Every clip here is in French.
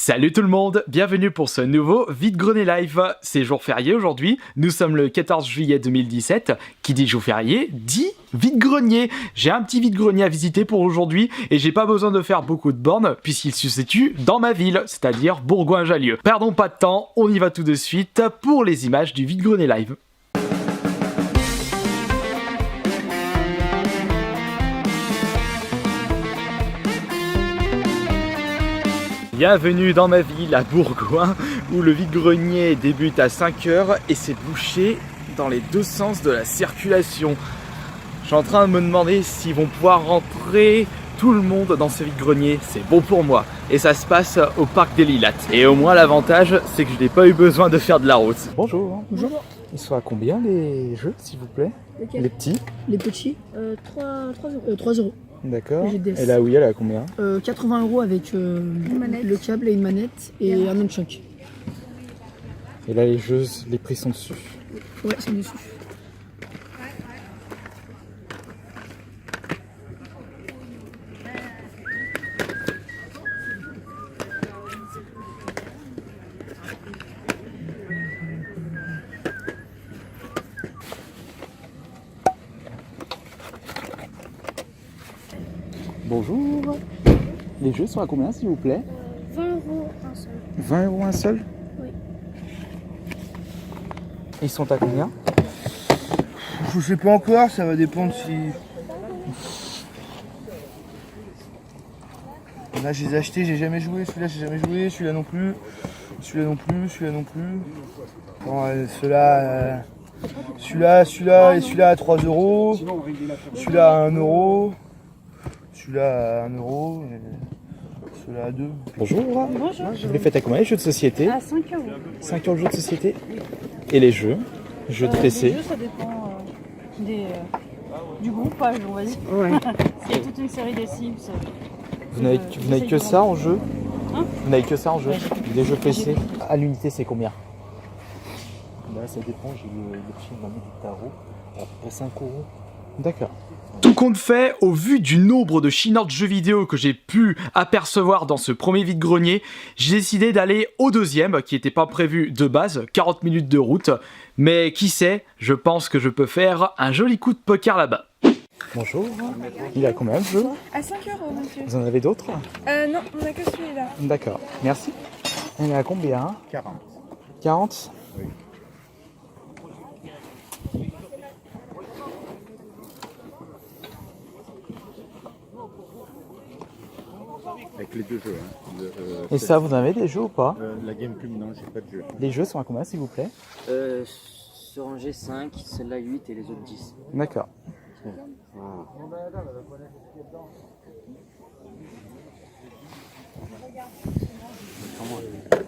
Salut tout le monde, bienvenue pour ce nouveau vide-grenier live. C'est jour férié aujourd'hui, nous sommes le 14 juillet 2017. Qui dit jour férié dit vide-grenier. J'ai un petit vide-grenier à visiter pour aujourd'hui et j'ai pas besoin de faire beaucoup de bornes puisqu'il se situe dans ma ville, c'est-à-dire Bourgoin-Jallieu. Perdons pas de temps, on y va tout de suite pour les images du vide-grenier live. Bienvenue dans ma ville à Bourgoin où le vide-grenier débute à 5 h et c'est bouché dans les deux sens de la circulation. Je suis en train de me demander s'ils vont pouvoir rentrer tout le monde dans ce vide-grenier. C'est bon pour moi. Et ça se passe au parc des Lilates. Et au moins l'avantage c'est que je n'ai pas eu besoin de faire de la route. Bonjour. Bonjour. Ils sont à combien les jeux s'il vous plaît? Lesquels? Les petits? Les petits 3 euros. D'accord. GDS. Et la Wii elle est à combien? 80 € avec le câble et une manette et un nunchuk. Et là les jeux, les prix sont dessus. Ouais, c'est dessus. Bonjour. Les jeux sont à combien s'il vous plaît? 20 € un seul. 20 € un seul? Oui. Ils sont à combien? Je sais pas encore, ça va dépendre si... Là je les ai achetés, j'ai jamais joué, celui-là j'ai jamais joué, celui-là non plus, celui-là non plus, celui-là non plus. Bon, celui-là et celui-là à 3 €, celui-là à 1 €, celui-là à 1 € et celui-là à 2. Bonjour. Bonjour. Vous les faites à combien les jeux de société? À 5 €. 5 € le jeu de société. Et les jeux? Jeux de Les PC? jeux, ça dépend du groupage, on va dire. Ouais. C'est toute une série des Sims. Vous n'avez que ça en jeu? Hein? Vous n'avez que ça en jeu? Ouais. Des jeux PC? À l'unité c'est combien? Là ça dépend, j'ai le film du tarot à 5 €. D'accord. Tout compte fait, au vu du nombre de chineurs de jeux vidéo que j'ai pu apercevoir dans ce premier vide-grenier, j'ai décidé d'aller au deuxième, qui n'était pas prévu de base, 40 minutes de route. Mais qui sait, je pense que je peux faire un joli coup de poker là-bas. Bonjour, il a combien de jeux? À 5 € monsieur. Vous en avez d'autres? Non, on a que celui-là. D'accord, merci. Il est à combien? 40. 40? Oui. Avec les deux jeux. Et ça, vous en avez des jeux ou pas? La GameCube, non, j'ai pas de jeu. Les jeux sont à combien s'il vous plaît? Ce rangé 5, celle-là 8 et les autres 10. D'accord.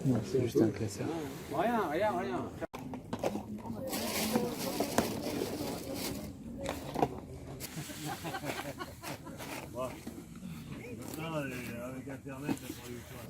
Non, c'est juste un classeur. Rien. Avec Internet, ça prend du temps.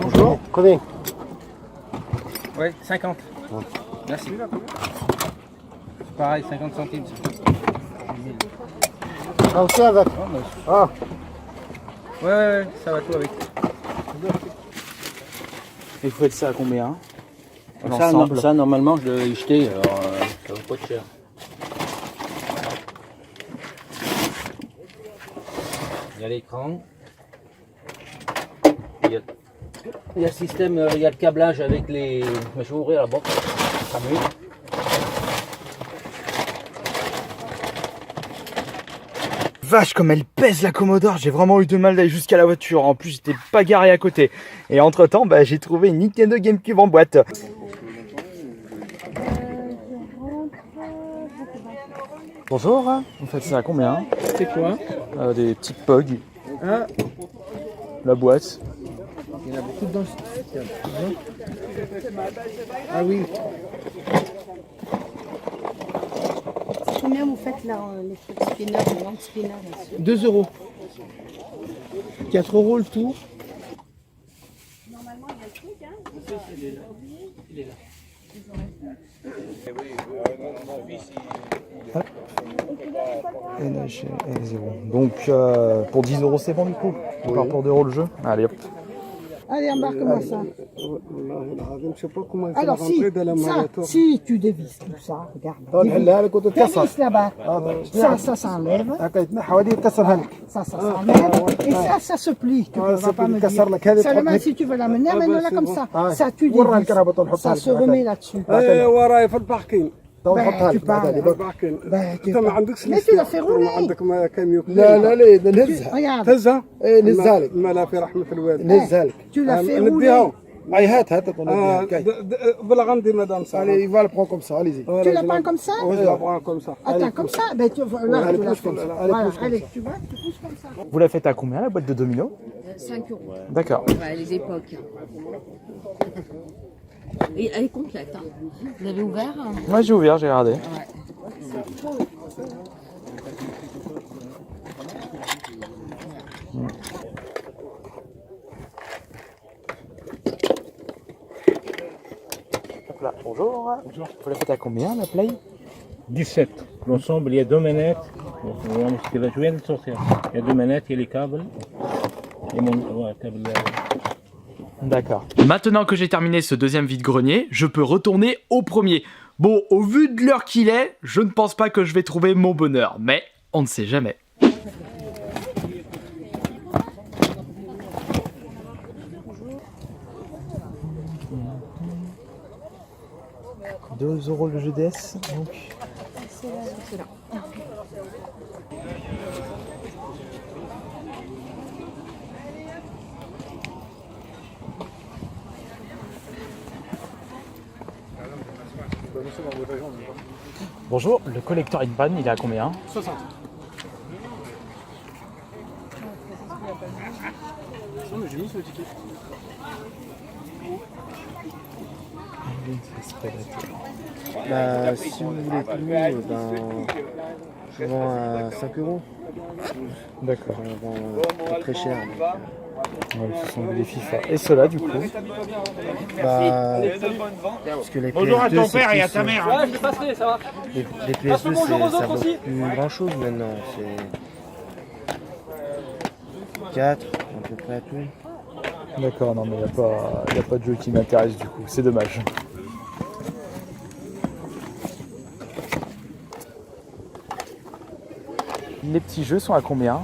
Bonjour. Combien? Ouais, 50. Merci. Pareil, 50 centimes. Ah aussi avec. Ah. Ouais, ça va tout avec. Et vous faites ça à combien? Ça, normalement, je l'ai jeté, alors ça vaut pas de cher. Il y a l'écran. Il y a le système, il y a le câblage avec les... Mais je vais ouvrir la boîte. Ça m'aide. Vache comme elle pèse la Commodore, j'ai vraiment eu de mal d'aller jusqu'à la voiture. En plus j'étais pas garé à côté. Et entre temps j'ai trouvé une Nintendo GameCube en boîte. Bonjour, vous faites ça à combien? C'est quoi? Des petites POG. La boîte. Il y en a beaucoup dedans. Ah oui. Combien vous faites là, les trucs spinners, les lampes spinners là-dessus? 2 €. 4 € le tour. Et là, j'ai 0. Donc pour 10 € c'est bon du coup. Encore pour 2 € le jeu. Allez hop. Allez, embarque-moi ça. Je sais pas comment Alors si, si tu dévisses tout ça, regarde. Dévisse là-bas. Ça s'enlève. Ça s'enlève. Et ça se plie. Tu ne vas pas me dire. Seulement si tu veux l'amener, amène-la comme ça. Ça tu dévisses. Ça se remet là-dessus. وراي في الباركين Tu parles. الباركين انت ما عندكش Mais tu l'as fait rouler. عندك ما كم لا لا لا نهزها. Regarde, تهزها ايه نهزها لك. ما لا في رحمه الوالد نهزها لك. tu l'as fait نديها rouler. اي هات طول بلا غندي مدام صالح Allez, il va le prendre comme ça, allez-y. Tu la prends comme ça? je la prends comme ça Attends, comme ça, ben tu là, Allez, tu la pousse fais. comme ça. Voilà, Allez, pousse comme allez, ça. tu vois, tu pousses comme ça. Vous la faites à combien la boîte de domino? 5 €. D'accord. Ouais, les époques. Et elle est complète. Hein. Vous avez ouvert? Moi j'ai ouvert, j'ai regardé. Hop là, bonjour. Vous la faites à combien la play? 17. L'ensemble, il y a 2 manettes. Je viens de sortir. Il y a 2 manettes, il y a les câbles. Et mon câble. D'accord. Maintenant que j'ai terminé ce deuxième vide-grenier, je peux retourner au premier. Bon, au vu de l'heure qu'il est, je ne pense pas que je vais trouver mon bonheur, mais on ne sait jamais. 2 € le GDS, donc. C'est là. Bonjour, le collecteur in-pan, il est à combien? 60. Non mais j'ai mis sur le ticket. Bah, si vous voulez tout, ben, je vends à 5 €. D'accord. Je vends pas très cher. Ouais, ce sont des FIFA. Et ceux-là, du coup? Bah, parce que les Bonjour à PS2, ton c'est père et à plus, ta mère. Ouais, je te passerai, ça va. Les PS2, ça vaut plus grand chose maintenant. C'est 4, à peu près à tout. D'accord, non mais il n'y a pas de jeu qui m'intéresse du coup, c'est dommage. Les petits jeux sont à combien?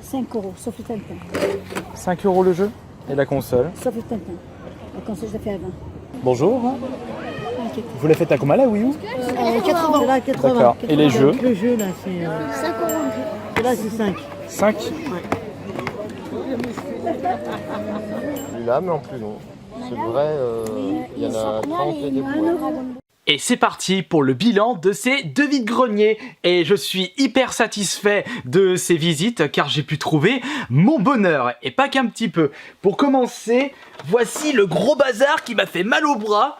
5 €, sauf le Tintin. 5 € le jeu? Et la console? Sauf le Tintin. La console, je l'ai fait à 20. Bonjour. Vous la faites à combien la Wii U? 80. Là, 80. D'accord. Et les jeux? Le jeu, là, c'est 5 €. Là, c'est 5. 5? Celui-là, mais en plus long. C'est vrai, il y en a 30 et des boîtes. Et c'est parti pour le bilan de ces 2 vide-greniers. Et je suis hyper satisfait de ces visites car j'ai pu trouver mon bonheur. Et pas qu'un petit peu. Pour commencer, voici le gros bazar qui m'a fait mal au bras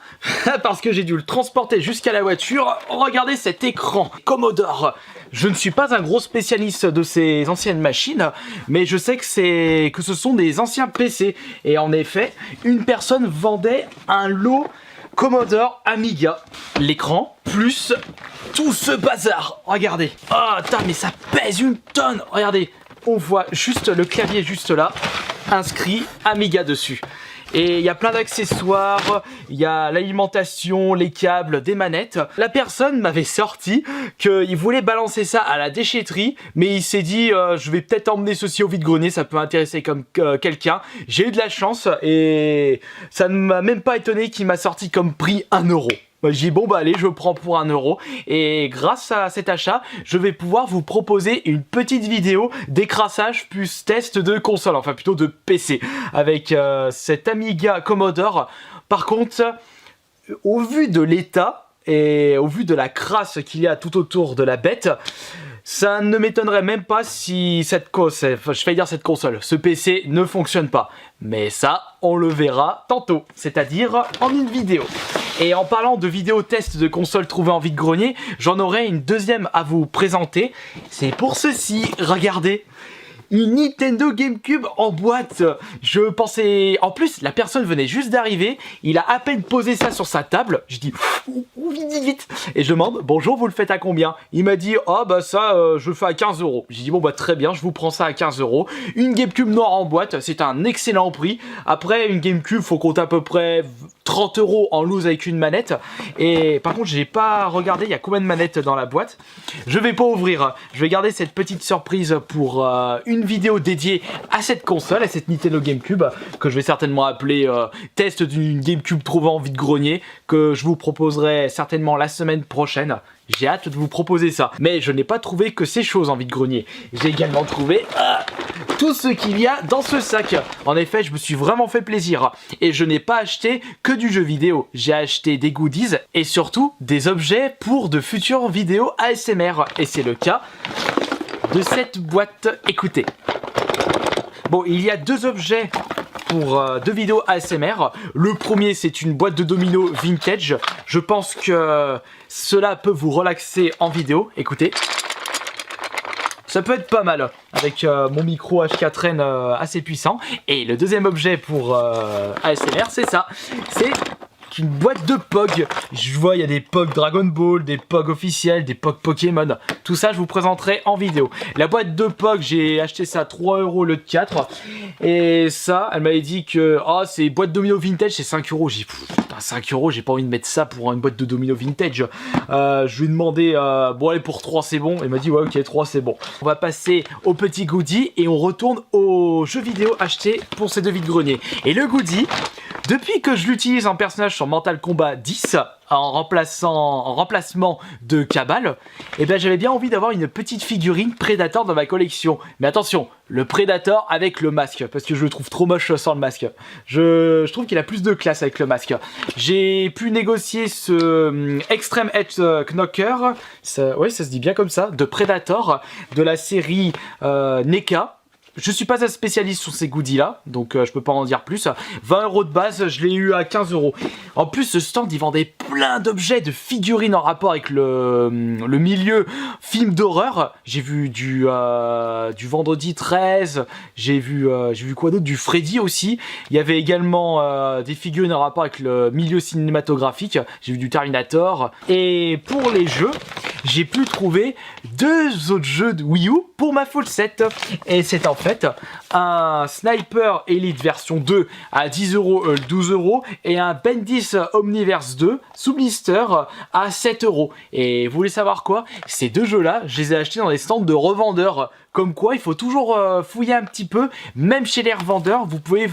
parce que j'ai dû le transporter jusqu'à la voiture. Regardez cet écran Commodore. Je ne suis pas un gros spécialiste de ces anciennes machines, mais je sais que ce sont des anciens PC. Et en effet, une personne vendait un lot Commodore Amiga, l'écran, plus tout ce bazar. Regardez. Oh, putain, mais ça pèse une tonne. Regardez, on voit juste le clavier juste là, inscrit Amiga dessus. Et il y a plein d'accessoires, il y a l'alimentation, les câbles, des manettes. La personne m'avait sorti qu'il voulait balancer ça à la déchetterie, mais il s'est dit je vais peut-être emmener ceci au vide-grenier, ça peut intéresser comme quelqu'un. J'ai eu de la chance et ça ne m'a même pas étonné qu'il m'a sorti comme prix 1 €. Moi, j'ai dit bon bah allez, je prends pour 1 € et grâce à cet achat, je vais pouvoir vous proposer une petite vidéo d'écrassage plus test de console, enfin plutôt de PC avec cet Amiga Commodore. Par contre, au vu de l'état et au vu de la crasse qu'il y a tout autour de la bête, Ça ne m'étonnerait même pas si cette console, ce PC ne fonctionne pas. Mais ça, on le verra tantôt, c'est-à-dire en une vidéo. Et en parlant de vidéo test de console trouvée en vide-grenier, j'en aurai une deuxième à vous présenter. C'est pour ceci, regardez. Une Nintendo GameCube en boîte. Je pensais... En plus, la personne venait juste d'arriver. Il a à peine posé ça sur sa table. Je dis, vite. Et je demande, bonjour, vous le faites à combien? Il m'a dit, ah bah ça, je le fais à 15 €. J'ai dit, bon bah très bien, je vous prends ça à 15 €. Une GameCube noire en boîte, c'est un excellent prix. Après, une GameCube, faut compter à peu près 30 € en loose avec une manette. Et par contre, j'ai pas regardé, il y a combien de manettes dans la boîte. Je vais pas ouvrir. Je vais garder cette petite surprise pour une vidéo dédiée à cette console, à cette Nintendo GameCube, que je vais certainement appeler test d'une GameCube trouvée en vide-grenier, que je vous proposerai certainement la semaine prochaine. J'ai hâte de vous proposer ça. Mais je n'ai pas trouvé que ces choses en vide-grenier. J'ai également trouvé tout ce qu'il y a dans ce sac. En effet, je me suis vraiment fait plaisir. Et je n'ai pas acheté que du jeu vidéo. J'ai acheté des goodies et surtout des objets pour de futures vidéos ASMR. Et c'est le cas de cette boîte. Écoutez. Bon, il y a deux objets pour deux vidéos ASMR. Le premier, c'est une boîte de dominos vintage. Je pense que cela peut vous relaxer en vidéo. Écoutez. Ça peut être pas mal avec mon micro H4n assez puissant. Et le deuxième objet pour ASMR, c'est ça. C'est une boîte de POG. Je vois, il y a des POG Dragon Ball, des POG officiels, des POG Pokémon. Tout ça, je vous présenterai en vidéo. La boîte de POG, j'ai acheté ça à 3 € le 4. Et ça, elle m'avait dit que c'est boîte domino vintage, c'est 5 €. J'ai dit, 5 €, j'ai pas envie de mettre ça pour une boîte de domino vintage. Je lui ai demandé, bon allez, pour 3 c'est bon. Elle m'a dit, ouais ok, 3 c'est bon. On va passer au petit goodie et on retourne aux jeux vidéo achetés pour ces deux vides-greniers. Et le goodie, depuis que je l'utilise en personnage sur Mortal Kombat 10, en remplacement de Cabal, et ben j'avais bien envie d'avoir une petite figurine Predator dans ma collection. Mais attention, le Predator avec le masque, parce que je le trouve trop moche sans le masque. Je trouve qu'il a plus de classe avec le masque. J'ai pu négocier ce Extreme Edge Knocker, ouais ça se dit bien comme ça, de Predator, de la série NECA. Je suis pas un spécialiste sur ces goodies là, donc je peux pas en dire plus. 20 € de base, je l'ai eu à 15 €. En plus, ce stand, il vendait plein d'objets, de figurines en rapport avec le milieu film d'horreur. J'ai vu du Vendredi 13, j'ai vu quoi d'autre, du Freddy aussi. Il y avait également des figurines en rapport avec le milieu cinématographique. J'ai vu du Terminator. Et pour les jeux, j'ai pu trouver deux autres jeux de Wii U pour ma full set. Et c'est en fait un Sniper Elite version 2 à 10 €, 12 € et un Bendis Omniverse 2 sous blister à 7 €. Et vous voulez savoir quoi? Ces deux jeux là, je les ai achetés dans des stands de revendeurs. Comme quoi, il faut toujours fouiller un petit peu. Même chez les revendeurs, vous pouvez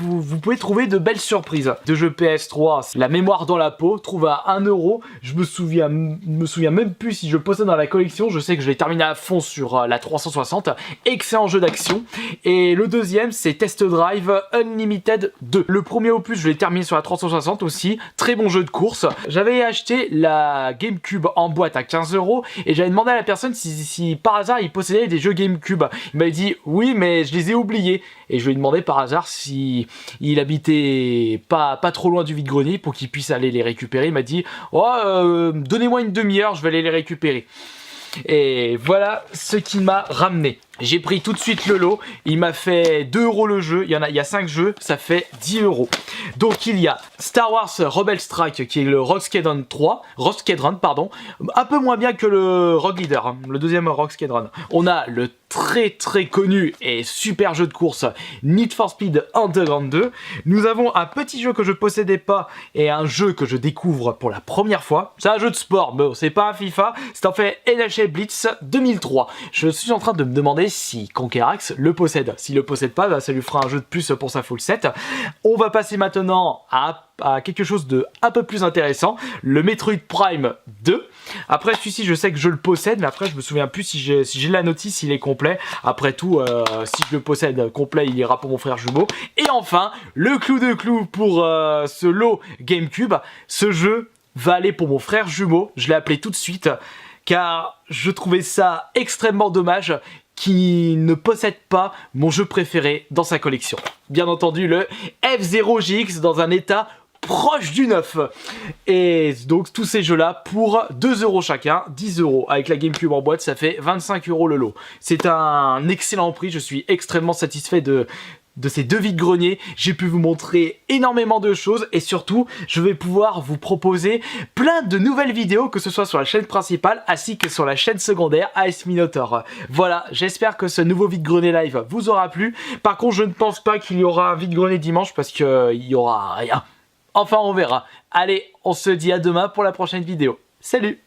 trouver de belles surprises. De jeux PS3, la mémoire dans la peau, trouve à 1 €. Je me souviens même plus si je le possède dans la collection. Je sais que je l'ai terminé à fond sur la 360. Excellent jeu d'action. Et le deuxième, c'est Test Drive Unlimited 2. Le premier opus, je l'ai terminé sur la 360 aussi. Très bon jeu de course. J'avais acheté la GameCube en boîte à 15 € et j'avais demandé à la personne si par hasard il possédait des jeux GameCube. Il m'a dit oui, mais je les ai oubliés. Et je lui ai demandé par hasard si il habitait pas trop loin du vide-grenier pour qu'il puisse aller les récupérer. Il m'a dit donnez-moi une demi-heure, je vais aller les récupérer. Et voilà ce qui m'a ramené. J'ai pris tout de suite le lot. Il m'a fait 2 € le jeu. Il y a 5 jeux, ça fait 10 €. Donc il y a Star Wars Rebel Strike qui est le Rogue Squadron 3. Rogue Squadron, pardon. Un peu moins bien que le Rogue Leader, hein, le deuxième Rogue Squadron. On a le très connu et super jeu de course Need for Speed Underground 2. Nous avons un petit jeu que je possédais pas et un jeu que je découvre pour la première fois. C'est un jeu de sport, bon, c'est pas un FIFA. C'est en fait NHL Blitz 2003. Je suis en train de me demander si Conquerax le possède. S'il le possède pas, bah, ça lui fera un jeu de plus pour sa full set. On va passer maintenant à quelque chose de un peu plus intéressant, le Metroid Prime 2. Après celui-ci, je sais que je le possède, mais après je me souviens plus si j'ai la notice, s'il est complet. Après tout, si je le possède complet, il ira pour mon frère jumeau. Et enfin, le clou de clou pour ce lot GameCube, ce jeu va aller pour mon frère jumeau. Je l'ai appelé tout de suite, car je trouvais ça extrêmement dommage qu'il ne possède pas mon jeu préféré dans sa collection. Bien entendu, le F0GX dans un état proche du neuf. Et donc tous ces jeux-là pour 2 € chacun, 10 € avec la GameCube en boîte, ça fait 25 € le lot. C'est un excellent prix, je suis extrêmement satisfait de ces 2 vide-greniers. J'ai pu vous montrer énormément de choses et surtout je vais pouvoir vous proposer plein de nouvelles vidéos, que ce soit sur la chaîne principale ainsi que sur la chaîne secondaire AS Minotaur. Voilà, j'espère que ce nouveau vide-grenier live vous aura plu. Par contre je ne pense pas qu'il y aura un vide-grenier dimanche parce qu'il y aura rien. Enfin on verra. Allez, on se dit à demain pour la prochaine vidéo. Salut!